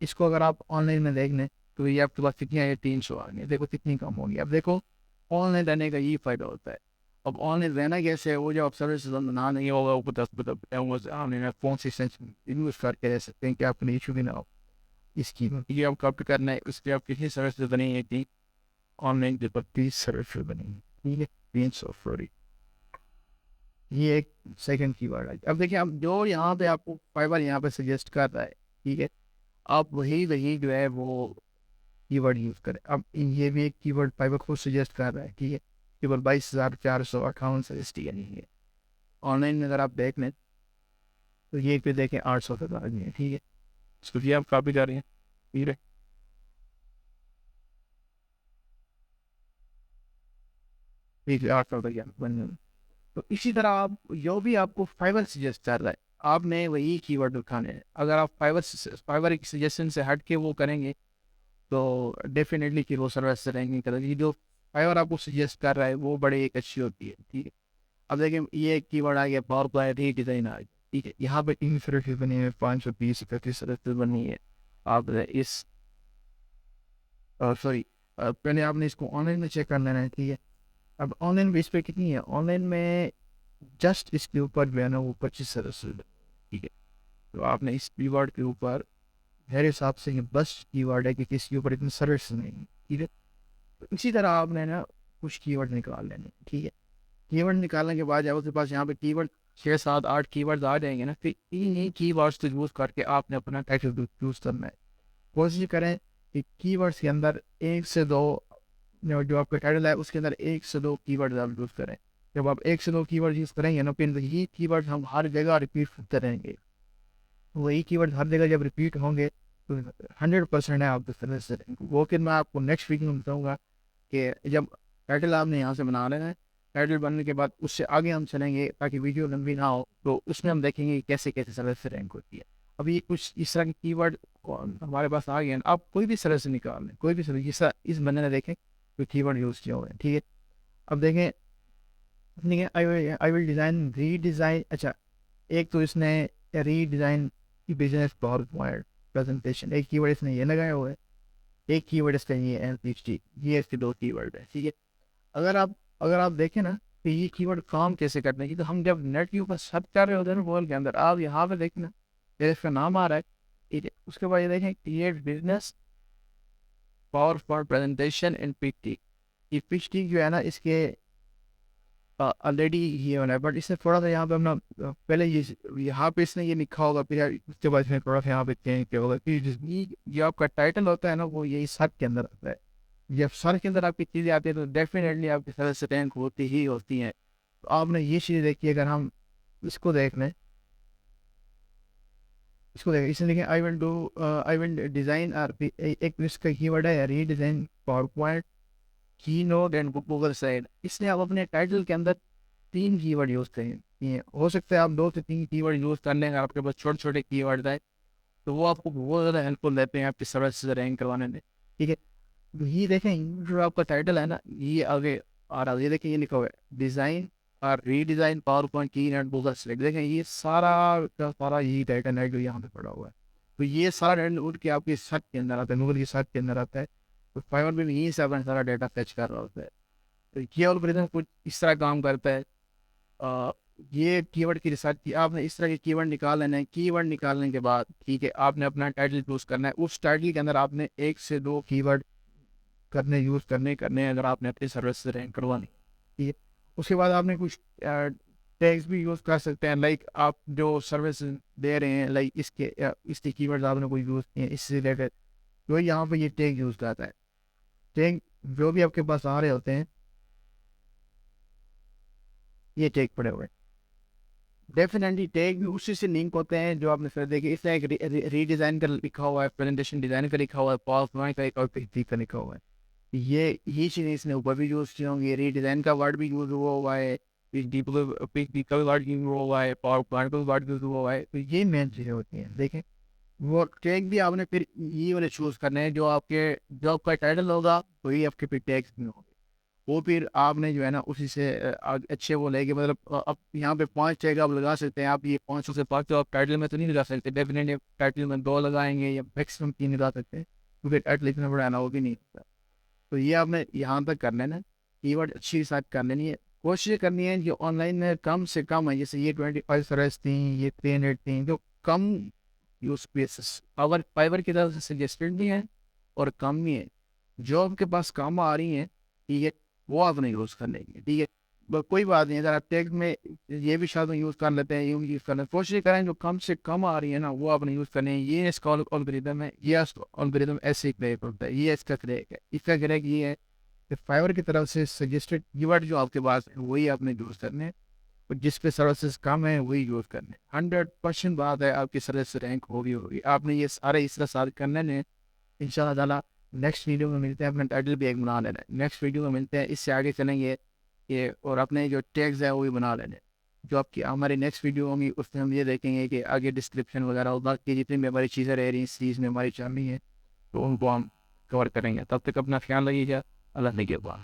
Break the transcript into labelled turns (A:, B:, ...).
A: اس کو اگر آپ آن لائن میں دیکھ لیں تو یہ آپ کے پاس کتنی آئی 300 آ گئی, دیکھو کتنی کم ہوگی. اب دیکھو آن لائن رہنے کا یہ فائدہ ہوتا ہے. اب آن لائن رہنا کیسے ہے, وہ جب آپ سروس نہ نہیں ہوگا اوپر 10 آن لائن کون سی یوز کر کے رہ سکتے ہیں کہ آپ کو ایشو بھی نہ ہو اس کی. یہ آپ کاپی کرنا ہے, اس پہ آپ کتنی سروس بنی تھی آن لائن کے پر 30 سروس بنی, ٹھیک ہے 300 فوری. یہ ایک سیکنڈ کی ورڈ ہے. اب دیکھیں اب جو یہاں پہ آپ کو فائبر یہاں پہ سجیسٹ کر رہا ہے, ٹھیک ہے, آپ وہی جو ہے وہ کی ورڈ یوز کریں. اب یہ بھی ایک کی ورڈ فائبر خود سجیسٹ کر رہا ہے, ٹھیک ہے, کیول 22,458 سجیسٹ کیا نہیں ہے. آن لائن میں اگر آپ دیکھ لیں تو یہ پہ دیکھیں 800 تک آ گئی ہے, ٹھیک ہے. اس کو یہ آپ کاپی کر رہے ہیں, ٹھیک ہے, ٹھیک ہے 800 تک بن گئی. تو اسی طرح آپ جو بھی آپ کو فائبر سجیسٹ کر رہا ہے آپ نے وہی کی ورڈ اٹھانے ہیں. اگر آپ فائبر کی سجیشن سے ہٹ کے وہ کریں گے تو ڈیفینیٹلی پھر وہ سروس رینکنگ کرے گی. جو فائبر آپ کو سجیسٹ کر رہا ہے وہ بڑی ایک اچھی ہوتی ہے, ٹھیک ہے. اب دیکھیں یہ ایک کی ورڈ آ گیا پاور پلائی ری ڈیزائن آ گیا, ٹھیک ہے. یہاں پہ 3 سروسز بنی ہے, 530 سروسز بنی ہے. آپ اس سوری پہلے آپ نے اس کو آن لائن میں چیک کر لینا ہے, ٹھیک ہے. اب آن لائن بیس پہ کتنی ہے, آن لائن میں جسٹ اس کے اوپر جو ہے نا وہ 25 سروسز, ٹھیک ہے. تو آپ نے اس کی ورڈ کے اوپر میرے حساب سے یہ بس کی ورڈ ہے کہ کس کے اوپر اتنی سروس نہیں, ٹھیک ہے. تو اسی طرح آپ نے نا کچھ کی ورڈ نکال لینے, ٹھیک ہے. کی ورڈ نکالنے کے بعد جب اس کے پاس یہاں پہ کی ورڈ 6 7 8 کی ورڈ آ جائیں گے نا, پھر انہیں کی ورڈس کو یوز کر کے آپ نے اپنا ٹائٹل یوز کرنا ہے. کوشش کریں کہ کی ورڈس کے اندر 1 سے 2 جو آپ کا ٹائٹل ہے اس کے اندر 1 سے 2 کی ورڈ آپ یوز کریں. جب آپ 1 سے 2 کی ورڈ یوز کریں گے نا, پھر یہ کی ورڈ ہم ہر جگہ ریپیٹ کرتے رہیں گے. وہی کی ورڈ ہر جگہ جب ریپیٹ ہوں گے تو 100% ہے آپ کے سروس سے. وہ پھر میں آپ کو نیکسٹ ویک میں بتاؤں گا کہ جب ٹائٹل آپ نے یہاں سے بنا لینا ہے, ٹائٹل بننے کے بعد اس سے آگے ہم چلیں گے تاکہ ویڈیو لمبی نہ ہو, تو اس میں ہم دیکھیں گے کیسے کیسے سروس سے رینک ہوتی ہے. ابھی کچھ اس طرح کی کی ورڈ ہمارے پاس آ گئے ہیں, آپ کوئی بھی سروس سے نکال لیں, کوئی بھی سروس جس طرح اس بندے نے دیکھیں کوئی کی ورڈ یوز کیا ہوا ہے, ٹھیک ہے. اب دیکھیں آئی ول ڈیزائن ری ڈیزائن. اچھا ایک تو اس نے ری ڈیزائن کی بزنس پاور پوائنٹ پریزنٹیشن, ایک کی ورڈ اس نے یہ لگایا ہوا ہے, ایک کی ورڈ اس کا یہ ہے PhD, یہ اس کے 2 کی ورڈ ہے, ٹھیک ہے. اگر آپ دیکھیں نا کہ یہ کی ورڈ کام کیسے کرنے کی, تو ہم جب نیٹ کے اوپر سرچ کر رہے ہوتے ہیں نا گوگل کے اندر, آپ یہاں پہ دیکھیں نا اس کا نام آ رہا ہے, ٹھیک ہے. اس کے بعد یہ دیکھیں create business PowerPoint presentation in PPT. یہ PPT جو ہے نا اس کے آلریڈی یہ ہونا ہے, بٹ اس نے تھوڑا سا یہاں پہ اپنا پہلے یہاں پہ اس نے یہ لکھا ہوگا, پھر اس کے بعد اس نے تھوڑا سا یہاں پہ چینج کیا ہوگا. یہ آپ کا ٹائٹل ہوتا ہے نا وہ یہی سرچ کے اندر آتا ہے. جب سرچ کے اندر آپ کی چیزیں آتی ہیں تو ڈیفینیٹلی آپ کی سروس سے رینک ہوتی ہی ہوتی ہیں. تو آپ نے یہ چیز دیکھی, اگر ہم اس کو دیکھ لیں, اس نے دیکھیں آئی ول ڈیزائن ایک اس کا کی ورڈ ہے ری ڈیزائن پاور پوائنٹ کی نوٹ اینڈ گوگل سائٹ. اس نے آپ اپنے ٹائٹل کے اندر 3 کی ورڈ یوز کریں. یہ ہو سکتا ہے آپ 2 سے 3 کی ورڈ یوز کر لیں, اگر آپ کے پاس چھوٹے چھوٹے کی ورڈ ہے تو وہ آپ کو بہت زیادہ ہیلپ فل دیتے ہیں آپ کی سروس سے رینک کروانے میں, ٹھیک ہے. یہ دیکھیں جو آپ کا ٹائٹل ہے نا یہ آگے آ رہا ہے, یہ دیکھیں یہ لکھا ہوا ہے ڈیزائن اور ری ڈیزائن پاور پوائنٹ کی اینڈ گوگل سلیکٹ. دیکھیں یہ سارا یہی ٹائٹل ہے جو یہاں پہ پڑا ہوا ہے. تو یہ سارا ڈیٹا اٹھ کے آپ کی سرچ کے اندر آتا ہے, گوگل کی سرچ کے اندر آتا ہے. تو فائبر میں یہیں سے اپنا سارا ڈیٹا فیچ کر رہا ہوتا ہے. تو یہ الگوریتم کچھ اس طرح کام کرتا ہے. یہ کی ورڈ کی ریسرچ کی آپ نے, اس طرح کے کی ورڈ نکال لینا ہے. کی ورڈ نکالنے کے بعد ٹھیک ہے آپ نے اپنا ٹائٹل چوز کرنا ہے. اس ٹائٹل کے اندر آپ نے 1 سے 2 کی ورڈ یوز کرنے اگر آپ نے اپنی سروس سے رینک کروانی, ٹھیک ہے. اس کے بعد آپ نے کچھ ٹیگس بھی یوز کر سکتے ہیں, لائک آپ جو سروس دے رہے ہیں لائک اس کے کی ورڈ آپ نے کوئی یوز کیے ہیں اس سے ریلیٹڈ, تو یہاں پہ یہ ٹیگ یوز کرتا ہے. ٹیگ جو بھی آپ کے پاس آ رہے ہوتے ہیں یہ ٹیگ پڑے ہوئے ڈیفینیٹلی ٹیگ بھی اسی سے لنک ہوتے ہیں جو آپ نے پھر دیکھے. اس طرح ایک ری ڈیزائن کا لکھا ہوا ہے, پریزنٹیشن ڈیزائن کا لکھا ہوا ہے, پاور پوائنٹ کا ایک اور PPT کا لکھا ہوا ہے. یہ چیزیں اس نے اوپر بھی یوز کی ہوں گی. ری ڈیزائن کا ورڈ بھی یوز ہوا ہے, PPT کا ورڈ یوز ہوا ہے, پاور پوائنٹ کا ورڈ یوز ہوا ہے. تو یہ مین چیزیں ہوتی ہیں. دیکھیں وہ ٹیگ بھی آپ نے پھر یہ والے چوز کرنے ہیں جو آپ کا ٹائٹل ہوگا وہی آپ کے پھر ٹیگس بھی ہوں گے. وہ پھر آپ نے جو ہے نا اسی سے اچھے وہ لے کے مطلب اب یہاں پہ 5 ٹیگ آپ لگا سکتے ہیں. آپ یہ 500 سے 500 آپ ٹائٹل میں تو نہیں لگا سکتے, ڈیفینیٹلی ٹائٹل میں 2 لگائیں گے یا میکسیمم 3 لگا سکتے ہیں, کیونکہ ٹائٹل اتنا بڑا ہے نا وہ بھی نہیں ہوتا. تو یہ آپ نے یہاں تک کر لینا, کی ورڈ اچھی کے ساتھ کر لینی ہے. کوشش کرنی ہے کہ آن لائن میں کم سے کم ہے, جیسے یہ 25 سرس تھیں, یہ 300 تھیں, جو کم یوز پیسز فائبر کی طرف سے سجیسٹڈ بھی ہیں اور کم بھی ہیں, جو آپ کے پاس کام آ رہی ہیں ٹھیک ہے, وہ آپ نے یوز کر لیں گے. ٹھیک ہے, کوئی بات نہیں, اگر آپ ٹیگ میں یہ بھی شاید یوز کر لیتے ہیں, یوں یوز کر لیتے ہیں, کوشش کریں جو کم سے کم آ رہی ہے نا وہ آپ نے یوز کریں. یہ اس کا الگوریتم ہے, یہ الگوریتم ایسے ہی کریک ہوتا ہے, یہ اس کا کریک ہے. اس کا کریک یہ ہے کہ فائبر کی طرف سے سجیسٹڈ کی ورڈ جو آپ کے پاس ہے وہی آپ نے یوز کرنے ہیں, اور جس پہ سروسز کم ہیں وہی یوز کرنے. 100% بات ہے آپ کی سروس رینک ہوگی. آپ نے یہ سارے اس طرح سارے کرنے ہیں. ان شاء اللہ تعالیٰ نیکسٹ ویڈیو میں ملتے ہیں. اپنا ٹائٹل بھی ایک بنا لینا ہے, نیکسٹ ویڈیو میں ملتے ہیں, اس سے آگے چلیں گے یہ, اور اپنے جو ٹیگز ہیں وہ بھی بنا لینے. جو آپ کی ہماری نیکسٹ ویڈیو ہوں گی اس میں ہم یہ دیکھیں گے کہ آگے ڈسکرپشن وغیرہ اور باقی جتنی بھی ہماری چیزیں رہ رہی ہیں سیریز میں ہماری چل رہی ہیں تو ان کو ہم کور کریں گے. تب تک اپنا خیال رکھیے گا. اللہ نگہبان.